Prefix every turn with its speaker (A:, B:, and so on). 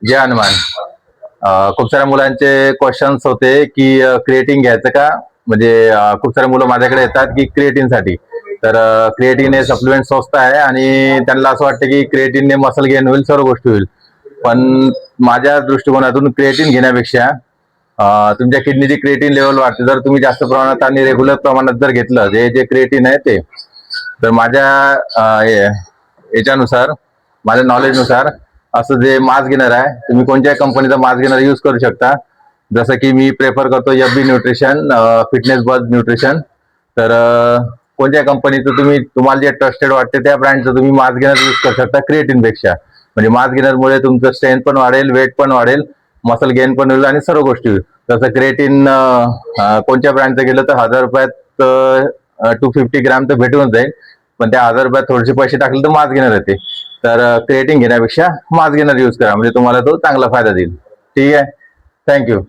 A: जय हनुमान. खूप साऱ्या मुलांचे क्वेश्चन्स होते की क्रिएटिन घ्यायचं का, म्हणजे खूप सारे मुलं माझ्याकडे येतात की क्रिएटिनसाठी. तर क्रिएटिन हे सप्लिमेंट स्वस्त आहे आणि त्यांना असं वाटतं की क्रिएटिनने मसल गेन होईल, सर्व गोष्टी होईल. पण माझ्या दृष्टिकोनातून क्रिएटिन घेण्यापेक्षा तुमच्या किडनीची क्रिएटिन लेवल वाढते जर तुम्ही जास्त प्रमाणात आणि रेग्युलर प्रमाणात जर घेतलं जे क्रिएटिन आहे ते. तर माझ्या याच्यानुसार, माझ्या नॉलेजनुसार असं जे मास गेनर आहे, तुम्ही कोणत्याही कंपनीचा मास गेनर यूज करू शकता. जसं की मी प्रेफर करतो FB न्यूट्रिशन, फिटनेस बज न्यूट्रिशन. तर कोणत्या कंपनीचं तुम्हाला जे ट्रस्टेड वाटते त्या ब्रँडचं तुम्ही मास गेनर यूज करू शकता क्रिएटिन पेक्षा. म्हणजे मास गेनरमुळे तुमचं स्ट्रेंथ पण वाढेल, वेट पण वाढेल, मसल गेन पण होईल आणि सर्व गोष्टी होईल. तसं क्रिएटिन कोणत्या ब्रँडचं गेलं तर 1000 रुपयात 250 ग्रॅम तर भेटून जाईल. पण त्या 1000 रुपयात थोडेसे पैसे टाकले तर मास गेनर येते. तर क्रिएटिन घेण्यापेक्षा मास गेनर यूज करा, म्हणजे तुम्हाला तो चांगला फायदा देईल. ठीक आहे. थँक्यू.